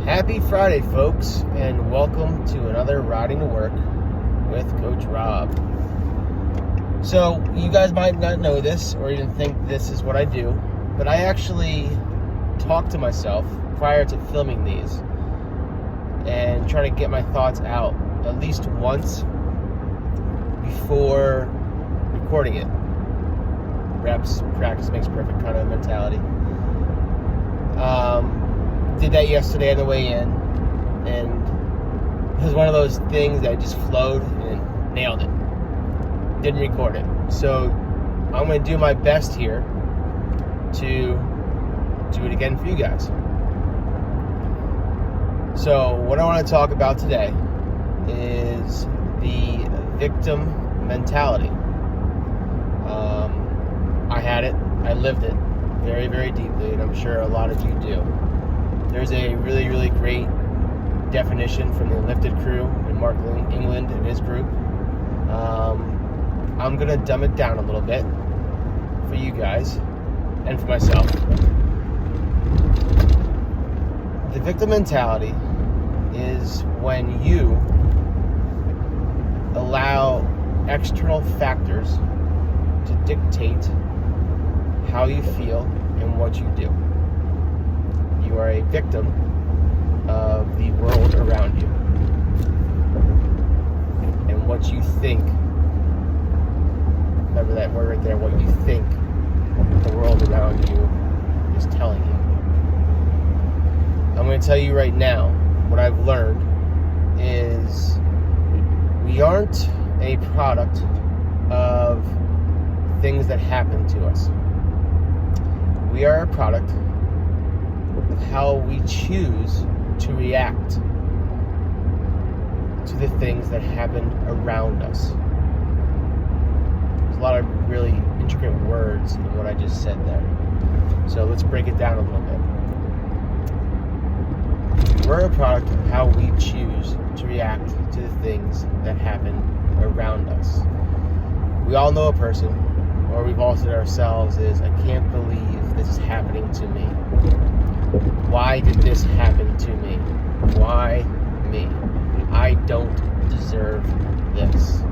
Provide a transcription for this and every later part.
Happy Friday, folks, and welcome to another Riding to Work with Coach Rob. So, you guys might not know this or even think this is what I do, but I actually talk to myself prior to filming these and try to get my thoughts out at least once before recording it. Reps, practice makes perfect kind of mentality. Did that yesterday on the way in, and it was one of those things that just flowed and nailed it. Didn't record it. So I'm going to do my best here to do it again for you guys. So what I want to talk about today is the victim mentality. I had it. I lived it very, very deeply, and I'm sure a lot of you do. There's a really, really great definition from the Lifted crew and Mark England and his group. I'm going to dumb it down a little bit for you guys and for myself. The victim mentality is when you allow external factors to dictate how you feel and what you do. You are a victim of the world around you and what you think. Remember that word right there, what you think the world around you is telling you. I'm going to tell you right now, what I've learned is we aren't a product of things that happen to us. We are a product of how we choose to react to the things that happen around us. There's a lot of really intricate words in what I just said there. So let's break it down a little bit. We're a product of how we choose to react to the things that happen around us. We all know a person, or we've all said to ourselves, is, I can't believe this is happening to me. Why did this happen to me? Why me? I don't deserve this.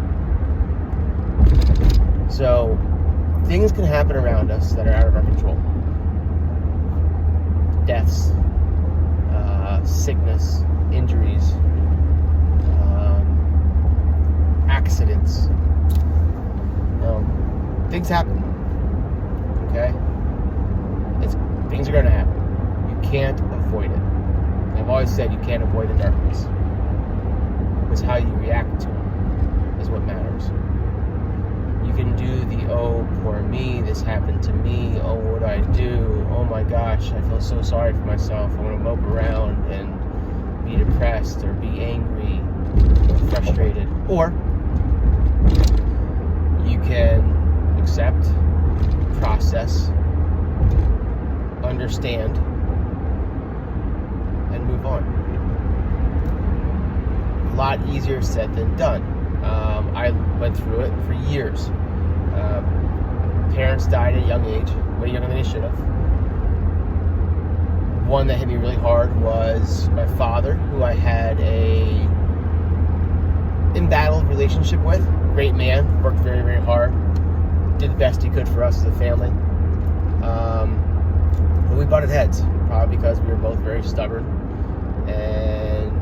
So, things can happen around us that are out of our control. Deaths, sickness, injuries, accidents. Things happen. Okay? Things are going to happen. You can't avoid it. I've always said you can't avoid the darkness. It's how you react to it is what matters. You can do the, oh, poor me, this happened to me, oh, what do I do? Oh my gosh, I feel so sorry for myself. I want to mope around and be depressed or be angry or frustrated. Or you can accept, process, understand, and move on. A lot easier said than done. I went through it for years. Parents died at a young age, way younger than they should have. One that hit me really hard was my father, who I had a embattled relationship with. Great man, worked very, very hard, did the best he could for us as a family. But we butted heads, probably because we were both very stubborn and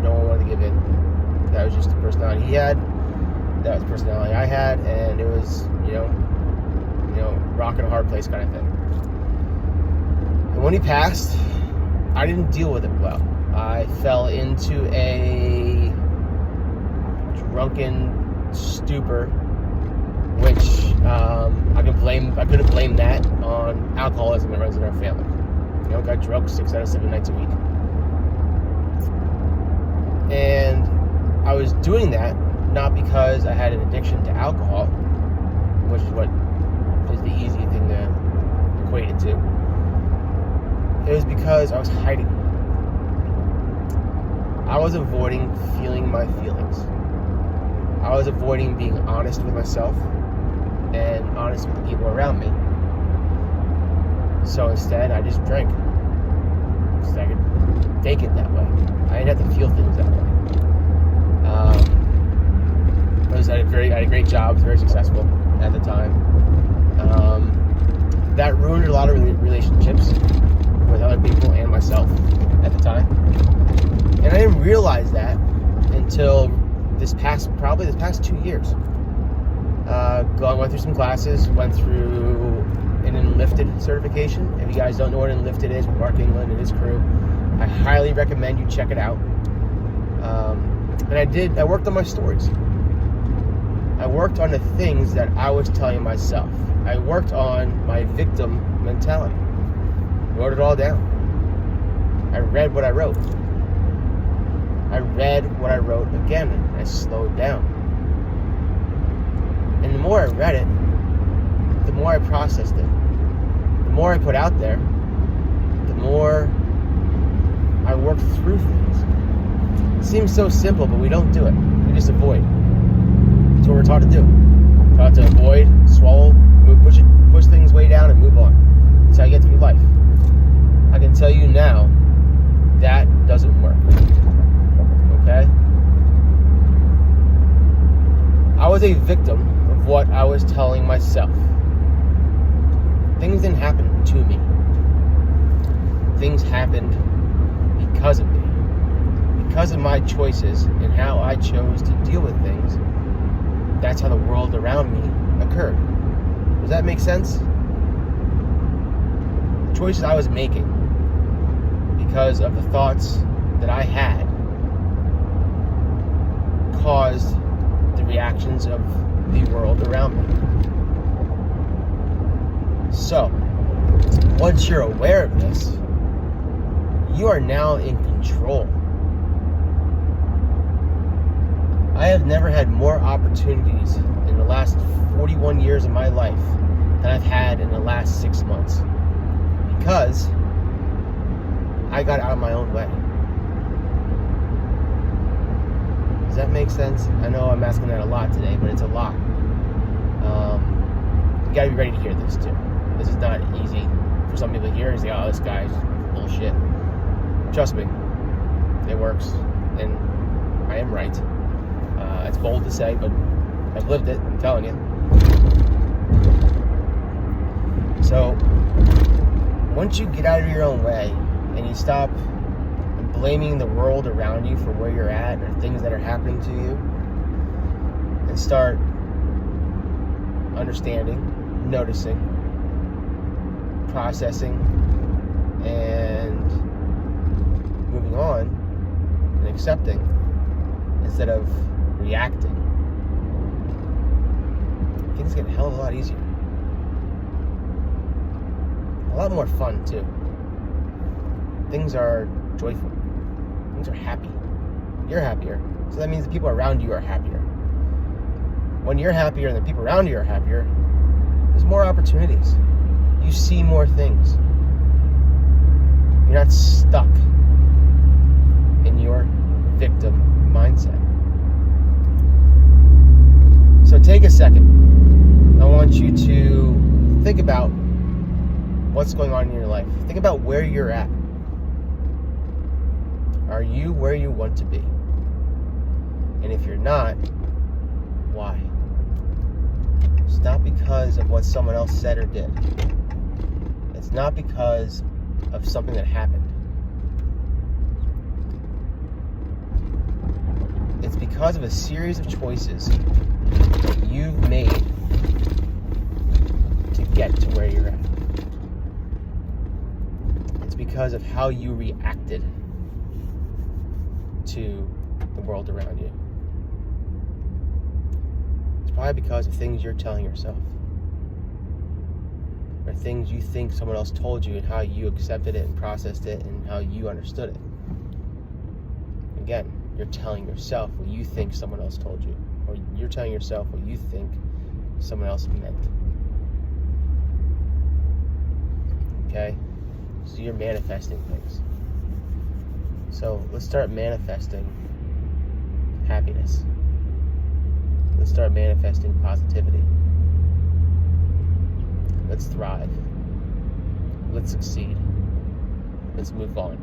no one wanted to give in. That was just the personality he had. That was the personality I had, and it was, rock and a hard place kind of thing. And when he passed, I didn't deal with it well. I fell into a drunken stupor, which I couldn't blame that on alcoholism that runs in our family. Got drunk 6 out of 7 nights a week. And I was doing that not because I had an addiction to alcohol, which is what is the easy thing to equate it to. It was because I was hiding. I was avoiding feeling my feelings. I was avoiding being honest with myself and honest with the people around me. So instead, I just drank. So I could take it that way. I didn't have to feel things that way. I had a great job, was very successful at the time. That ruined a lot of relationships with other people and myself at the time. And I didn't realize that until this past 2 years. Went through some classes, went through an Enlifted certification. If you guys don't know what Enlifted is, with Mark England and his crew, I highly recommend you check it out. And I worked on my stories. I worked on the things that I was telling myself. I worked on my victim mentality. Wrote it all down. I read what I wrote. I read what I wrote again, and I slowed down. And the more I read it, the more I processed it. The more I put out there, the more I worked through things. It seems so simple, but we don't do it. We just avoid. That's what we're taught to do. We're taught to avoid, swallow, push things way down and move on. That's how you get through life. I can tell you now, that doesn't work. Okay? I was a victim of what I was telling myself. Things didn't happen to me. Things happened because of me. Because of my choices and how I chose to deal with things, that's how the world around me occurred. Does that make sense? The choices I was making because of the thoughts that I had caused the reactions of the world around me. So, once you're aware of this, you are now in control. I have never had more opportunities in the last 41 years of my life than I've had in the last 6 months, because I got out of my own way. Does that make sense? I know I'm asking that a lot today, but it's a lot. You gotta be ready to hear this too. This is not easy for some people to hear and say, oh, this guy's bullshit. Trust me, it works, and I am right. It's bold to say, but I've lived it, I'm telling you. So, once you get out of your own way and you stop blaming the world around you for where you're at or things that are happening to you, and start understanding, noticing, processing, and moving on and accepting instead of reacting, things get a hell of a lot easier. A lot more fun too. Things are joyful. Things are happy. You're happier. So that means the people around you are happier. When you're happier and the people around you are happier, there's more opportunities. You see more things. You're not stuck in your victim mindset. So take a second. I want you to think about what's going on in your life. Think about where you're at. Are you where you want to be? And if you're not, why? It's not because of what someone else said or did. It's not because of something that happened. It's because of a series of choices that you've made to get to where you're at. It's because of how you reacted to the world around you. It's probably because of things you're telling yourself, or things you think someone else told you and how you accepted it and processed it and how you understood it. Again, you're telling yourself what you think someone else told you, or you're telling yourself what you think someone else meant. Okay? So you're manifesting things. So let's start manifesting happiness. Let's start manifesting positivity. Let's thrive. Let's succeed. Let's move on.